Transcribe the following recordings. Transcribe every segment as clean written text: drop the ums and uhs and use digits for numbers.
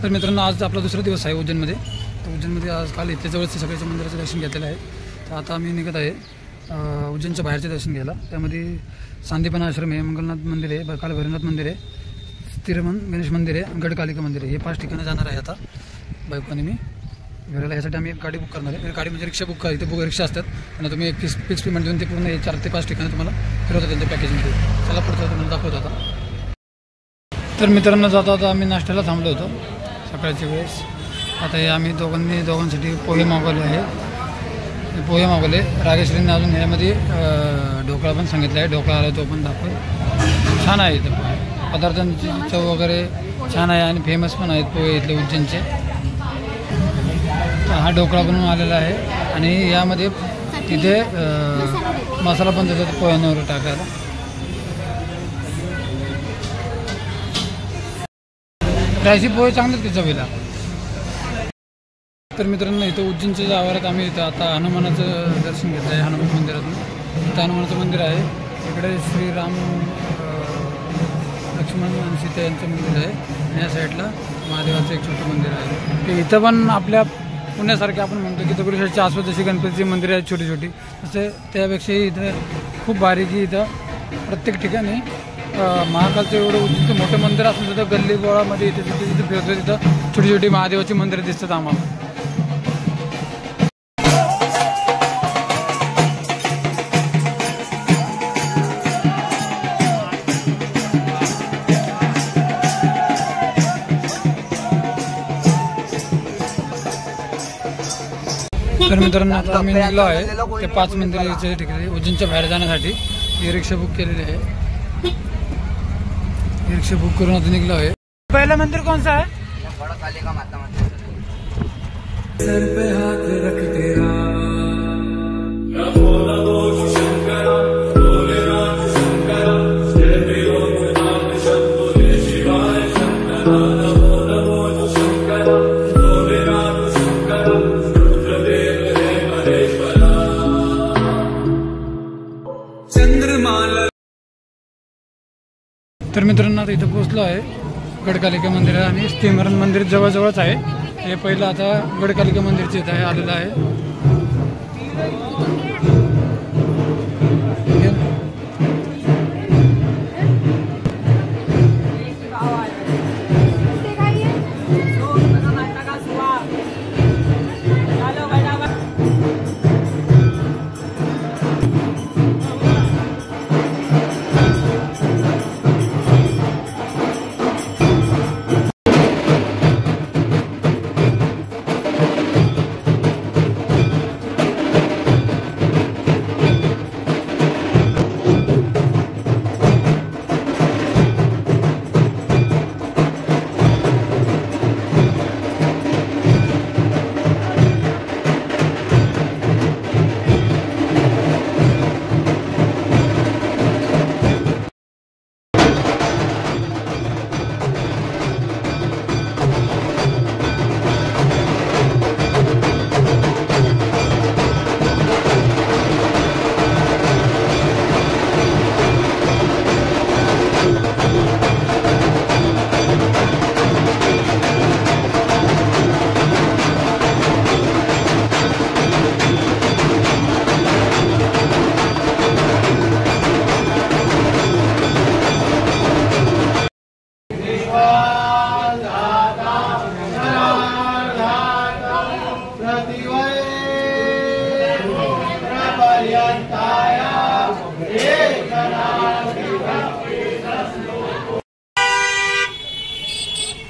तर मित्रांनो, आज आपला दुसरा दिवस आहे उज्जैनमध्ये. तर उज्जैनमध्ये आज काल इथल्या जवळच सकाळच्या मंदिराचं दर्शन घेतलेलं आहे. तर आता आम्ही निघत आहे उज्जैनच्या बाहेरचे दर्शन घ्यायला. त्यामध्ये सांदीपन आश्रम आहे, मंगलनाथ मंदिर आहे, काल भैरवनाथ मंदिर आहे, स्थिरमन गणेश मंदिर आहे, गडकालिका मंदिर आहे. हे 5 ठिकाणं जाणार आहे आता बाईकने मी घराला. यासाठी आम्ही एक गाडी बुक करणार आहे. गाडी म्हणजे रिक्षा बुक करा. इथे रिक्षा असतात आणि तुम्ही एक फिक्स पेमेंट देऊन ते पूर्ण 4 ते 5 ठिकाणी तुम्हाला फिरवतात त्यांच्या पॅकेजमध्ये. चला पुढचं तुम्हाला दाखवतो आता. तर मित्रांनो, जाता आता आम्ही नाश्त्याला थांबलो होतो सकाळच्या वेळेस. आता हे आम्ही दोघांसाठी पोहे मागवले आहे. पोहे मागवले. रागेश्वरीने अजून ह्यामध्ये ढोकळा पण सांगितला आहे. ढोकळा आला तो पण दाखव. छान आहे इथं पदार्थांची चव वगैरे छान आहे आणि फेमस पण आहेत पोहे इथले उज्जैनचे. हा ढोकळा बनवून आलेला आहे आणि यामध्ये तिथे मसाला पण देतात पोह्यांवर टाकायला. रायसी पोहे चांगलेच की चवीला. तर मित्रांनो, इथं उज्जैनच्या आवारात आम्ही इथं आता हनुमानाचं दर्शन घेतलं आहे. हनुमान मंदिरातून इथं हनुमानाचं मंदिर आहे. इकडे श्रीराम लक्ष्मण आणि सीता यांचं मंदिर आहे आणि या साईडला महादेवाचं एक छोटं मंदिर आहे. ते इथं पण आपल्या पुण्यासारखे आपण म्हणतो की दगडूशेठच्या आसपास जशी गणपतीची मंदिरं आहेत छोटी छोटी, तसे त्यापेक्षाही इथं खूप बारीकी इथं प्रत्येक ठिकाणी महाकालचं एवढं उज्जैनचं मोठं मंदिर असून तिथं गल्ली बोळामध्ये इथे जिथे फिरतो तिथं छोटी छोटी महादेवाची मंदिरं दिसतात आम्हाला. तर मित्रांनो, आता आम्ही निघलो आहे ते 5 मंदिराच्या ठिकाणी उज्जैनच्या बाहेर जाण्यासाठी. ही रिक्षा बुक केलेली आहे. ही रिक्षा बुक करून आता निघलो आहे. पहिलं मंदिर कोणतं आहे? गडकालिका माता मंदिर. सर पे हाथ रख तेरा तर मित्रांनो, आता इथं पोहोचलो आहे गडकालिका मंदिर आणि स्थिरमन मंदिर जवळजवळच आहे. हे पहिलं आता गडकालिका मंदिरचे इथं आहे आलेलं आहे.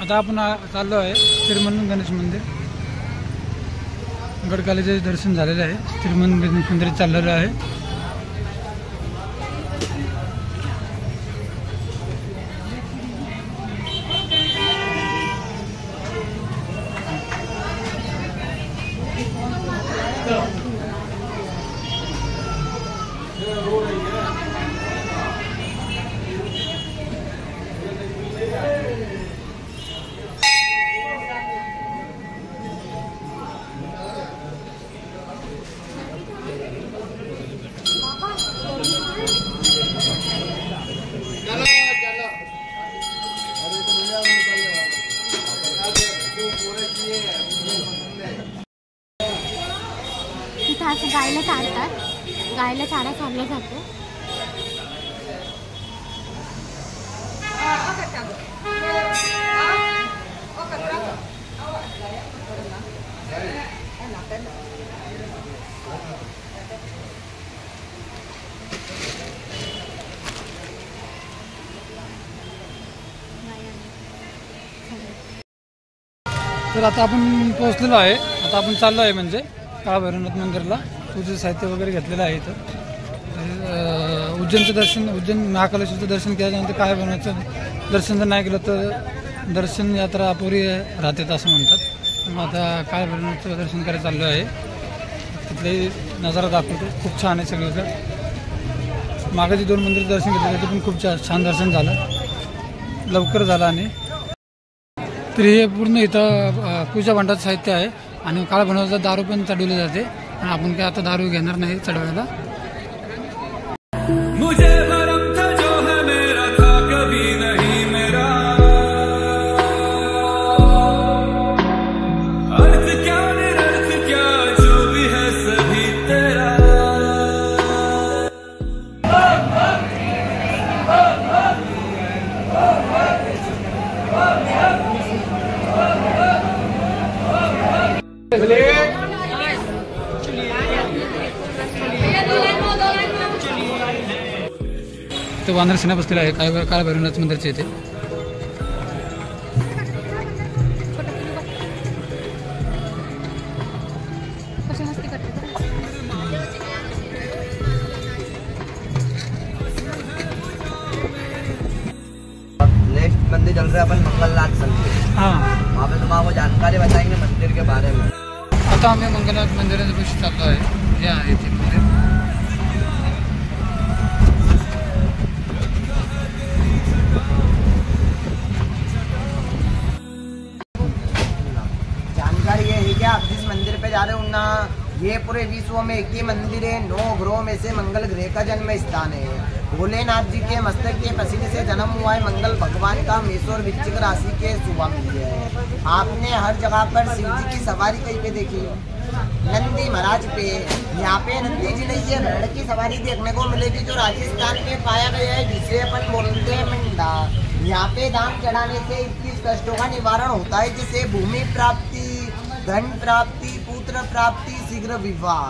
आता आपण चाललो आहे स्थिरमन गणेश मंदिर. गडकालिकाचे दर्शन झालेलं आहे. स्थिरमन गणेश मंदिर चाललेलं आहे. असं गायला चारतात, गायला चारा चालला जातो. तर आता आपण पोहोचलेलो आहे. आता आपण चाललो आहे म्हणजे काळ भैरवनाथ मंदिरला. पूजेचं साहित्य वगैरे घेतलेलं आहे इथं. उज्जैनचं दर्शन, उज्जैन महाकालेश्वरचं दर्शन केल्यानंतर काळ भैरवनाथचं दर्शन जर नाही केलं तर दर्शन यात्रा अपुरी राहते असं म्हणतात. मग आता काळ भैरवनाथचं दर्शन करायला चाललो आहे. तिथले नजारा दाखवतो. खूप छान आहे सगळीकडे. मागे जी 2 मंदिर दर्शन घेतलं ते पण खूप छान दर्शन झालं, लवकर झालं. आणि तर हे पूर्ण इथं पूजा भांडाचं साहित्य आहे. आणि काळ भैरवनाथचा दारू पण चढवली जाते. आणि आपण काय आता दारू घेणार नाही चढवायला. तो वानर सेना बसलेला आहे काळ भैरवनाथ मंदिरच्या इथे. नेक्स्ट मंदिर चल रहा है अपन मंगलनाथ संगीत. हां, वहाँ पे तुम आपको जानकारी बताएंगे मंदिर के बारे में. आता आम्ही मंगलनाथ मंदिराच्या दिवशी चाललो आहे. हे आहे ते मंदिर. जानकारी ये है क्या, आप जिस मंदिर पे जा रहे हो ना, ये पूरे विश्व में एक ही मंदिर है. 9 ग्रहों में से मंगल ग्रह का जन्म स्थान है. भोलेनाथ जी के मस्तक के पसीने से जन्म हुआ है मंगल भगवान का. मेष और वृश्चिक राशि के शुभांगी है. आपने हर जगह पर शिव जी की सवारी कहीं पे देखी? नंदी महाराज पे. यहाँ पे नंदी जी नहीं, ये भेड़ की सवारी देखने को मिलेगी जो राजस्थान में पाया गया है, जिसे अपन बोलते हैं मिंडा. यहाँ पे दान चढ़ाने से 21 कष्टों का निवारण होता है, जैसे भूमि प्राप्ति, धन प्राप्ति, पुत्र प्राप्ति, शीघ्र विवाह.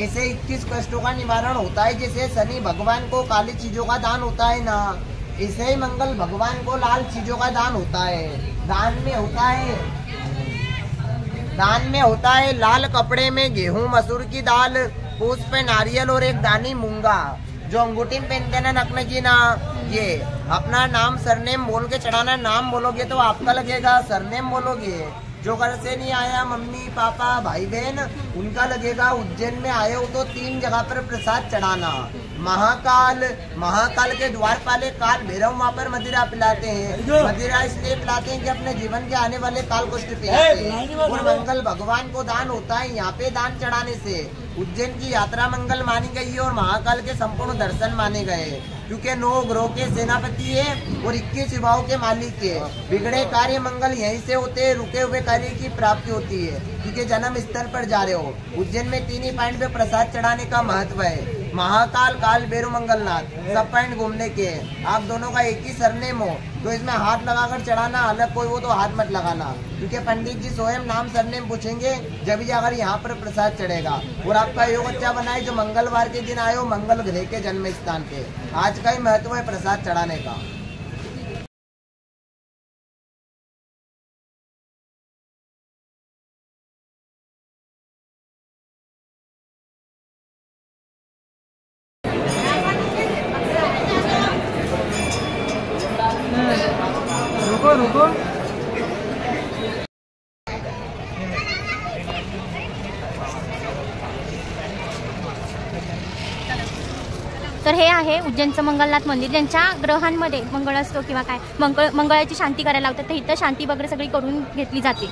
ऐसे 21 कष्टों का निवारण होता है. जैसे शनि भगवान को काली चीजों का दान होता है ना, ऐसे ही मंगल भगवान को लाल चीजों का दान होता है. दान में होता है लाल कपड़े में गेहूं, मसूर की दाल, पुष्प, नारियल और एक दानी मूंगा. जो अंगूठी में पहनते ना नखने की ना, ये अपना नाम सरनेम बोल के चढ़ाना. नाम बोलोगे तो आपका लगेगा, सरनेम बोलोगे जो घर से नहीं आया, मम्मी पापा भाई बहन, उनका लगेगा. उज्जैन में आए हो तो 3 जगह पर प्रसाद चढ़ाना. महाकाल के द्वार पाले काल भैरव वहाँ पर मदिरा पिलाते हैं. मदिरा इसलिए पिलाते हैं कि अपने जीवन के आने वाले काल को पिलाते हैं. और मंगल भगवान को दान होता है. यहाँ पे दान चढ़ाने से उज्जैन की यात्रा मंगल मानी गई है और महाकाल के संपूर्ण दर्शन माने गए, क्योंकि 9 ग्रहों के सेनापति है और 21 युवाओं के मालिक है. बिगड़े कार्य मंगल यहीं से होते हैं. रुके हुए कार्य की प्राप्ति होती है, क्योंकि जन्म स्थल पर जा रहे हो. उज्जैन में 3 ही पॉइंट पे प्रसाद चढ़ाने का महत्व है. महाकाल, काल भैरव, मंगलनाथ, सब पॉइंट घूमने के. आप दोनों का एक ही सरनेम हो तो इसमें हाथ लगाकर चढ़ाना. अलग कोई हो तो हाथ मत लगाना, क्योंकि पंडित जी स्वयं नाम सरनेम पूछेंगे जब भी अगर यहाँ पर प्रसाद चढ़ेगा. और आपका योग अच्छा बनाए जो मंगलवार के दिन आए हो मंगल ग्रह के जन्म स्थान पे. आज का ही महत्व है प्रसाद चढ़ाने का. रुको. तर हे आहे उज्जैनचं मंगलनाथ मंदिर. ज्यांच्या ग्रहांमध्ये मंगळ असतो किंवा काय मंगळाची शांती करायला लावतात, तर इथं शांती वगैरे सगळी करून घेतली जाते.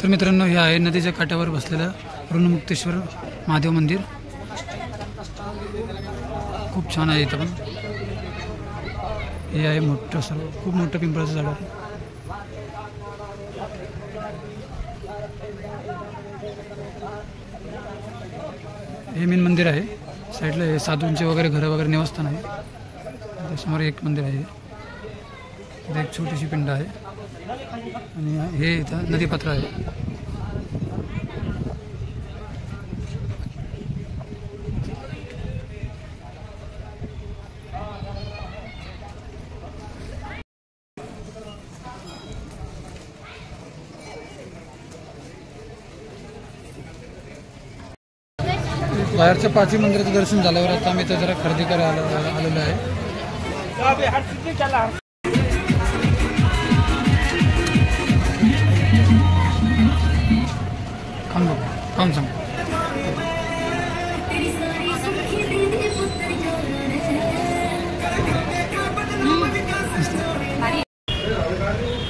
तर मित्रांनो, हे आहे नदीच्या काठावर बसलेलं ऋणमुक्तेश्वर महादेव मंदिर. खूप छान आहे इथं पण. हे आहे मोठं सर्व, खूप मोठं पिंपळाचं झाड आहे. हे मेन मंदिर आहे. साईडला हे साधूंचे वगैरे घरं वगैरे निवासस्थान आहे. त्यासमोर एक मंदिर आहे. इथे एक छोटीशी पिंड आहे आणि हे इथं नदीपात्र आहे. बाहेरच्या पाचही मंदिराचं दर्शन झाल्यावर आता आम्ही इथं जरा खरेदी करायला आलेलो आहे. काम सांग.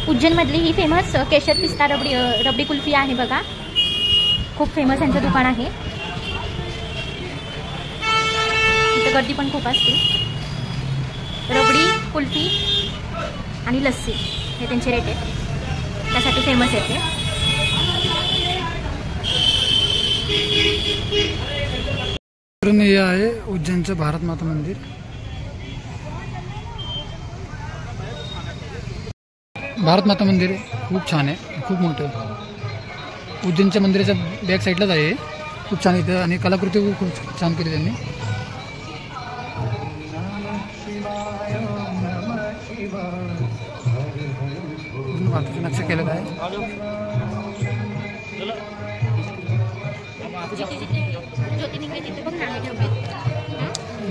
उज्जैनमधली ही फेमस केशर पिस्ता रबडी कुल्फी आहे बघा. खूप फेमस यांचं दुकान आहे. इथं गर्दी पण खूप असते. रबडी कुल्फी आणि लस्सी हे त्यांचे रेट आहेत, त्यासाठी फेमस आहे ते. हे आहे उज्जैनचं भारत माता मंदिर. भारत माता मंदिर खूप छान आहे, खूप मोठं. उज्जैनच्या मंदिराच्या बॅक साईडलाच आहे. खूप छान इथं आणि कलाकृती खूप छान केली त्यांनी. भारताचा नक्षा केलेला आहे.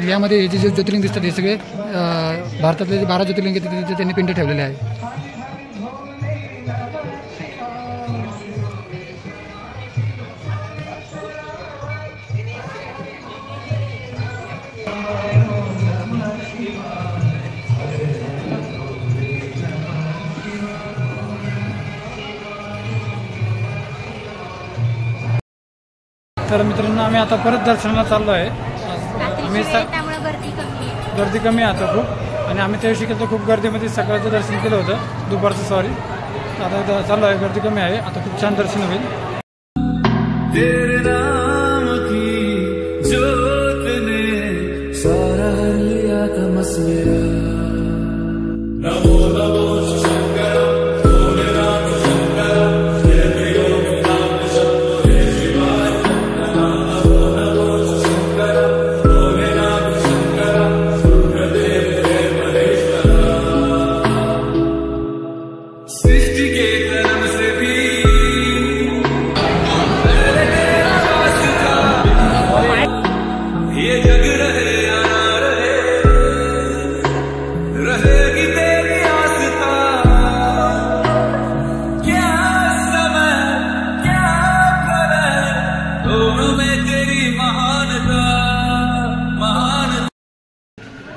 यामध्ये हे जे ज्योतिर्लिंग दिसतात हे सगळे भारतातले जे 12 ज्योतिर्लिंग आहेत तिथे त्यांनी पिंड ठेवलेले आहे. तर मित्रांनो आम्ही आता परत दर्शनाला चाललो आहे. गर्दी कमी आहे आता खूप, आणि आम्ही त्या दिवशी केलं खूप गर्दीमध्ये सकाळचं दर्शन केलं होतं, दुपारचं सॉरी. आता चाललो आहे, गर्दी कमी आहे, आता खूप छान दर्शन होईल. तेरे नाम की ज्योत ने सारा लिया तमस मेरा. नमो नमो शंकर भोलेनाथ शंकर जय त्रिलोकनाथ शंभो जय शिवाय. नमो नमो शंकर भोलेनाथ शंकर रुद्रदेव जय महेश्वरा. सृष्टि के कर्म से भी ये जग रहे या ना रहे, रहेगी तेरी आस्था. क्या समय क्या प्रलय, दोनों में तेरी महानता महानता.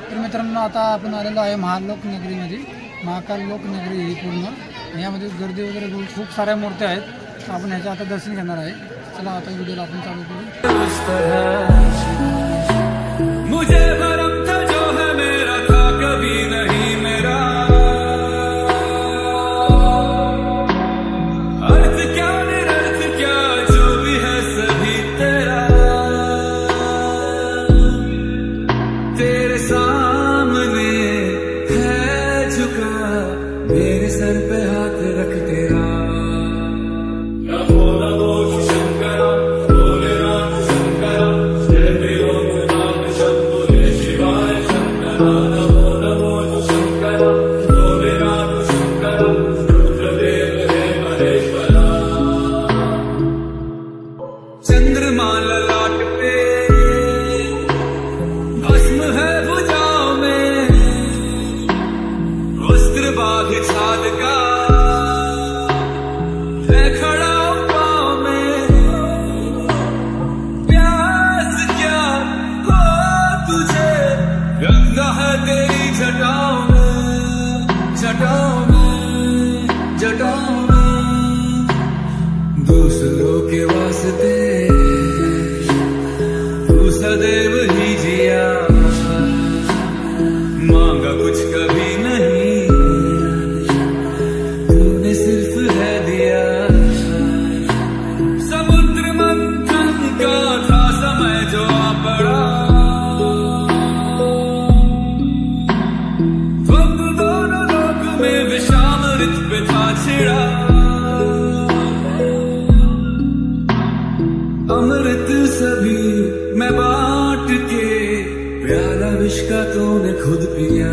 तर मित्रांनो आता आपण आलेलो आहे महालोक नगरीमध्ये. महाकाल लोक नगरी ही पूर्ण. यामध्ये गर्दी वगैरे खूप साऱ्या मूर्त्या आहेत. आपण ह्याचं आता दर्शन घेणार आहे. चला आता व्हिडिओला आपण चालू करू. उस तरह मुझे भरम था जो है मेरा था कभी नहीं मेरा. अर्थ क्या निरर्थ क्या जो भी है सभी तेरा. तेरे सामने है झुका मेरे सर पे हाथ रख तेरा. नमो नमो शंकर भोलेनाथ शंकर जय त्रिलोकनाथ शंभो जय शिवाय. नमो नमो शंकर भोलेनाथ शंकर रुद्रदेव जय महेश्वरा. चंद्रमा ललाट पे भस्म है भुजाओं में, वस्त्र बाघ छाद का है खड़ा पाँव में. प्यास क्या हो तुझे, गंगा है तेरी जटाओं में जटाओं में जटाओं में. दूसरों के वास्ते तू सदैव ही जिया. विष का तूने खुद पिया।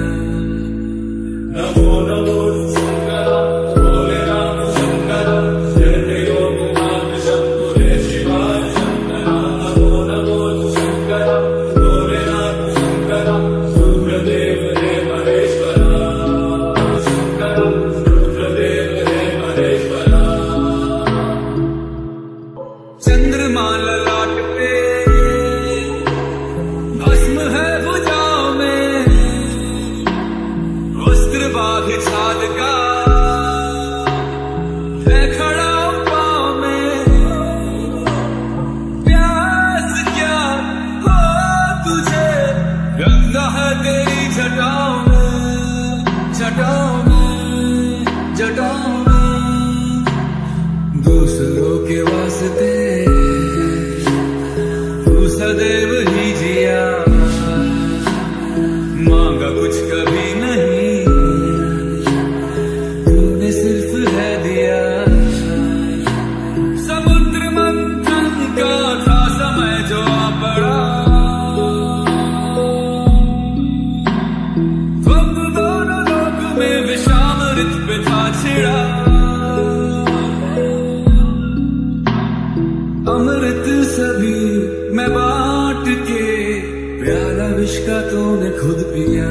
नमो नमो शंकर भोले राम शंकर जय योगनाथ शंभो जय शिवाय शंकर। नमो नमो शंकर भोले राम शंकर रुद्रदेव रे महेश्वरा शंकर रुद्रदेव रे महेश्वरा। चंद्रमा ललाट पे भस्म है भुजाओं में, वस्त्र बाघ छाद का है खड़ा पाँव में। प्यास क्या हो तुझे गंगा है तेरी जटाओं में, जटाओं में, जटाओं में। दूसरों के वास्ते तू सदैव ही जिया, मांगा कुछ कभी नहीं, तूने सिर्फ है दिया। समुद्र मंथन का था समय जो आ पड़ा, द्वंद्व दोनों लोक में विषामृत पे था छिड़ा। अमृत सभी मैं बांट के प्याला विष का तूने खुद पिया।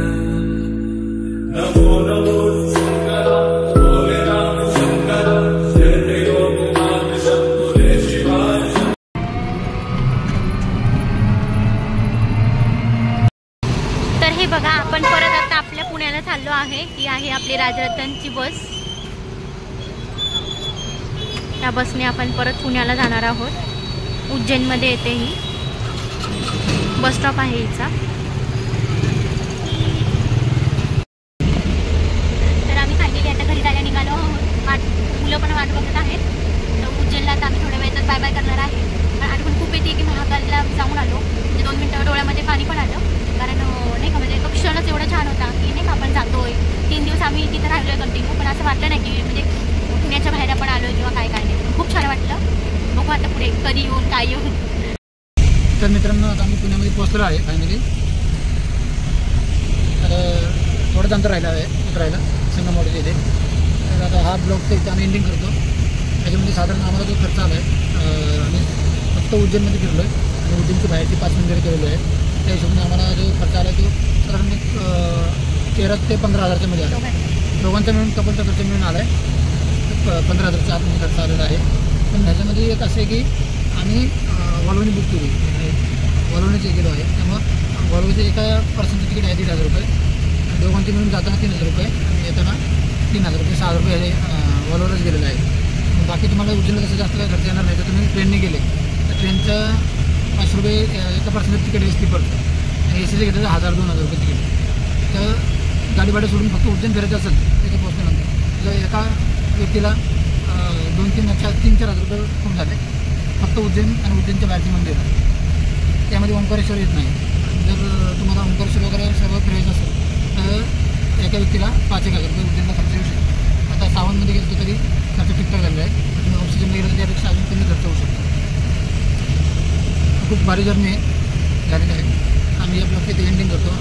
नमो नमो शंकर भोले राम शंकर जय योगनाथ शंभो जय शिवाय शंकर। तर हे बघा, आपण परत आता आपल्या पुण्याला चाललो आहे. ही आहे आपली राजरत्नची बस. या बसने आपण परत पुण्याला जाणार आहोत. उज्जैनमध्ये येते ही बस स्टॉप आहे हिचा. तर आम्ही फायनली आता घरी जायला निघालो आहोत. मुलं पण वाट बघत आहेत. तर उज्जैनला आता आम्ही थोड्या वेळातच बाय बाय करणार आहे. आठवण खूप येते की महाकालला जाऊन आलो. म्हणजे 2 मिनिटं डोळ्यामध्ये पाणी पण आलं. कारण नाही का, म्हणजे तो क्षणच एवढा छान होता की नाही का, आपण जातोय. 3 दिवस आम्ही तिथं राहिलोय कंटिन्यू, पण असं वाटलं नाही की म्हणजे पुण्याच्या बाहेर आपण आलोय किंवा काय काय नाही. खूप छान वाटलं. बघू आता पुढे कधी येऊन काय येऊन. तर मित्रांनो, आता आम्ही पुण्यामध्ये पोहोचलो आहे फायनली. तर थोडंच अंतर राहिलं आहे उतरायला संगमवाडीच्या इथे. तर आता हा ब्लॉगचा इथे आम्ही एंडिंग करतो. त्याच्यामध्ये साधारण आम्हाला जो खर्च आला आहे, आम्ही फक्त उज्जैनमध्ये फिरलो आहे आणि उज्जैनची बाहेरची 5 मंदिरं केलेलो आहे. त्या हिशोबाने आम्हाला जो खर्च आला तो साधारण 13 ते 15 हजारच्या मध्ये आला. दोघांचा मिळून कपलचा खर्च मिळून आला आहे 15,000च्या आतमध्ये खर्च आलेला आहे. पण ह्याच्यामध्ये एक असं आहे की आम्ही वॉल्वोनी बुक केली, वॉल्वोनीचे गेलो आहे. त्यामुळं वॉल्वोचे एका पर्सनचं तिकीट आहे 1,500 रुपये. दोघांचे मिळून जाताना 3,000 रुपये आणि येताना 3,000 रुपये, 6,000 रुपये हे वॉल्वोलाच गेलेलं आहे. बाकी तुम्हाला उज्जैनला तसं जास्त काय खर्च येणार नाही. तर तुम्ही ट्रेनने गेले तर ट्रेनचं 500 रुपये एका पर्सनचं तिकीट आहे स्लीपरचं. आणि एसीचं घेतलं तर 1,000-2,000 रुपये तिकीट. तर गाडी भाडं सोडून फक्त उज्जैन फिरायचं असेल तिथे पोहोचल्यानंतर तर एका व्यक्तीला 2-3-4 हजार रुपये खूप झाले फक्त उज्जैन आणि उज्जैनच्या बाहेरचे मंदिर. त्यामध्ये ओंकारेश्वर येत नाही. जर तुम्हाला ओंकारेश्वर वगैरे सर्व फिरायचं असेल तर एका व्यक्तीला 5-1 हजार रुपये उज्जैनला खर्च येऊ शकतो. आता सावनमध्ये गेलो तरी खर्च ठीकठाक झालेला आहे. तुम्ही ऑक्सिजनला गेलं तर त्यापेक्षा अजून कमी खर्च होऊ शकतो. खूप भारी जर्नी झालेली आहे. आम्ही या ब्लॉगची एंडिंग करतो.